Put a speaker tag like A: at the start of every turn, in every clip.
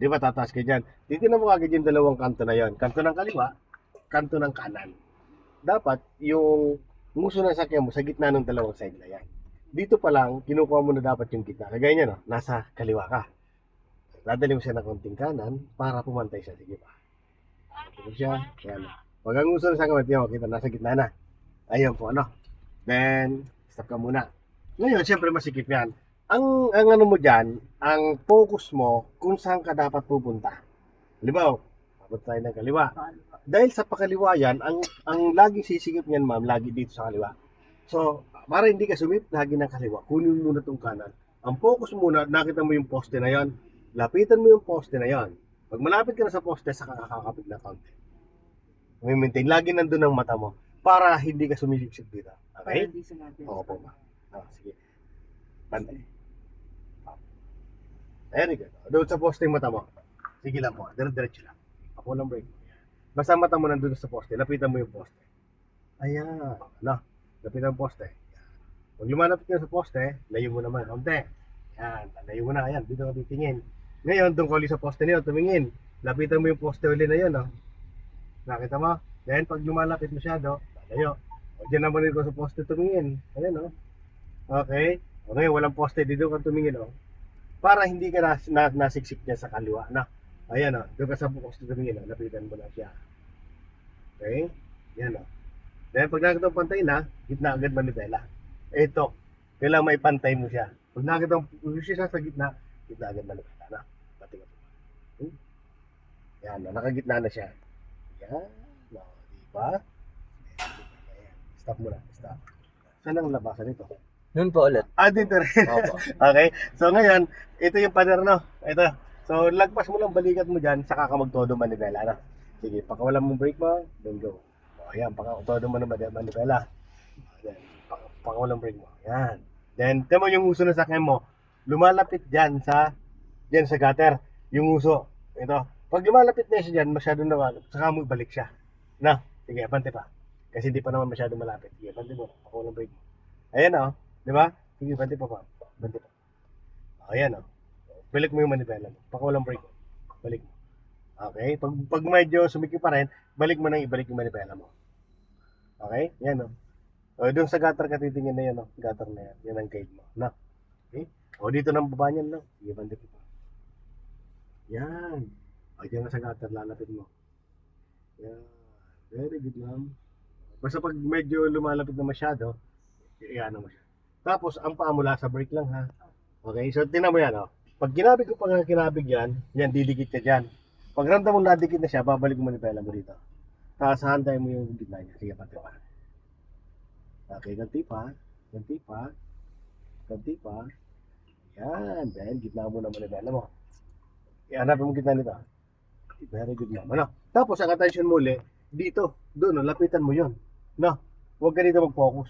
A: Di ba tataas ka dyan? Titignan mo agad yung dalawang kanto na yon. Kanto ng kaliwa, kanto ng kanan. Dapat yung nguso ng sakyan mo sa gitna ng dalawang side na yan. Dito pa lang, kinukuha mo na dapat yung gitna. Kagaya niya, no? Nasa kaliwa ka. Dadali mo siya ng konting kanan para pumantay siya. Sige pa. Ito siya. Yan. Pag ang nguso ng sakyan mo, kita, nasa gitna na. Ayun po, ano. Then, stop ka muna. Ngayon, siyempre masikip yan. Ang ano mo dyan, ang focus mo kung saan ka dapat pupunta. Halimbawa, papunta tayo ng kaliwa. Dahil sa pakaliwa yan, ang laging sisigip niyan, ma'am, lagi dito sa kaliwa. So, para hindi ka sumip lagi ng kaliwa, kunin mo muna itong kanan. Ang focus muna, nakita mo yung poste na yon, lapitan mo yung poste na yon. Pag malapit ka na sa poste, saka kakakapit na konti. Maintain, lagi nandun ang mata mo para hindi ka sumisip dito. Okay? Oo po, ma'am. Sige. Bantay. Very good. Doon sa poste yung mata mo. Sige lang po. Diretso lang. Ako lang break. Basta mata mo nandun sa poste. Lapitan mo yung poste. Ayan. Ano? Lapitan ang poste. Pag lumalapit ka sa poste, layo mo naman. Konti. Yan. Layo mo na. Ayan. Dito ka titingin. Ngayon, doon ka ulit sa poste niyo. Tumingin. Lapitan mo yung poste ulit na yun. No? Nakita mo? Then, pag lumalapit masyado, layo. O, dyan naman ito sa poste tumingin. Ayan, no? Okay. O, ngayon, walang poste. Dito ka tumingin, no? Para hindi ka nasiksik niya sa kaliwa na. Ayan o, doon ka sa poste tumingin, lapitan mo na siya. Okay? Yan o. Dahil pag nakita mo pantay na, gitna agad manibela. Ito, kailangan may pantay mo siya. Pag nakita mo siya sa gitna agad manibela na. Pati ka. Yan o, nakagitna na siya. Yan. No, diba? Ayan. Stop mo na, stop. Saan ang labasan ito?
B: Noon po ulit.
A: Dito rin.
B: Opo.
A: Okay. So ngayon, ito yung pader, no? Ito. So lagpas mo lang balikat mo dyan, saka ka magtodo manibela, no? Sige, pakawalan mo brake mo, then go. O ayan, pakatodo mo na manibela. Then, pakawalan brake mo. Yan. Then, temo yung uso ng sakyan mo, lumalapit dyan sa gutter. Yung uso. Ito. Pag lumalapit na siya dyan, masyado na, saka mo ibalik siya. No? Sige, abante pa. Kasi hindi pa naman masyado malapit. Sige, abante mo. Pakawalan brake mo. Ayan, oh. Di ba? Sige, bante pa pa. Bante pa. Ayan, oh. Balik mo yung manibela mo. Pakawalang brake. Balik mo. Okay? Pag medyo sumikip pa rin, balik mo nang ibalik yung manibela mo. Okay? Yan, oh. O, doon sa gutter ka titingin na yan, oh. Gutter na yan. Yan ang guide mo. No? Okay? O, dito ng baba niyan, no? Sige, bante pa pa. Yan. O, dyan na sa gutter, lalapit mo. Yan. Very good, ma'am. Basta pag medyo lumalapit na masyado, iyan mo siya. Tapos, ang paa mula sa brake lang, ha? Okay, so tinan mo yan, oh. Pag kinabig ko pag kinabig yan, didikit ka dyan. Pag ramdam mo nadikit na siya, babalik mo manibela mo dito. Tapos, hantay mo yung gitna niya. Sige, pati pa. Okay, ganti pa. Ganti pa. Ganti pa. Yan, then, gitna mo na manibela mo. Ihanapin mo gitna nito. Very good naman, ano? Tapos, ang attention mo ulit, dito, doon, no, lapitan mo yon. No, huwag ka dito mag-focus.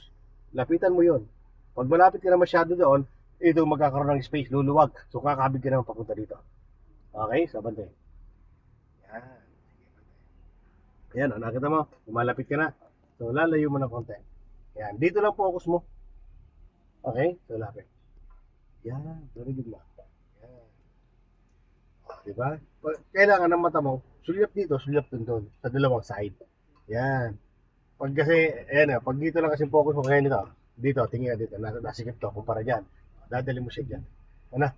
A: Lapitan mo yon. Pag malapit ka na masyado doon, ito magkakaroon ng space, luluwag. So kakabig ka naman papunta dito. Okay? So, bante. Yan. Yan, nakita mo? Lumalapit ka na. So, lalayo mo ng konti. Yan. Dito lang focus mo. Okay? So, lapit. Yan. Very good na. Yan. Diba? Kailangan ng mata mo, sulyap dito, sulyap doon. Sa dalawang side. Yan. Pag kasi, ayan, pag dito lang kasi focus mo kaya nito, dito, tingin ka dito, nasikip to, kumpara dyan. Dadali mo siya dyan. Ano?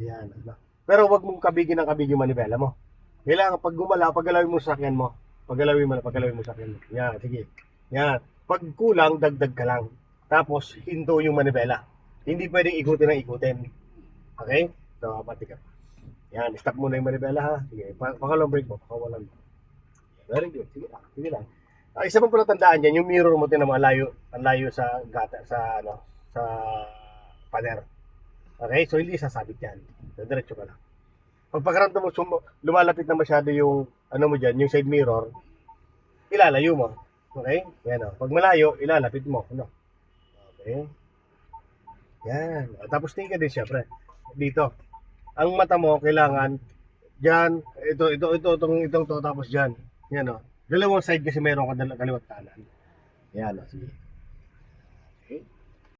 A: Ayan, ano. Pero wag mong kabigin ng kabigin manibela mo. Kailangan pag gumalaw, paggalawin mo sa sakyan mo. Paggalawin mo sa sakyan mo. Yan, sige. Yan. Pag kulang, dagdag ka lang. Tapos, hinto yung manibela. Hindi pwedeng ikutin ng ikutin. Okay? So, pati ka. Yan, stop muna yung manibela, ha. Sige, pakawalang brake mo, pakawalan mo. Very good. Sige lang, sige lang. Isa pang pala tandaan dyan, yung mirror mo tinama ang layo sa gata, sa pader. Okay? So hindi sasabit yan. So, diretso ka lang. Pag pagkaramdam mo lumalapit na masyado yung ano mo dyan, yung side mirror, ilalayo mo. Okay? Yan o. Pag malayo, ilalapit mo. Ano? Okay? Yan. Tapos tingin ka din syempre. Dito. Ang mata mo, kailangan dyan, itong to, tapos dyan. Yan o. Dalawang side kasi meron ka kaliwat kanan. Yan o. Sige.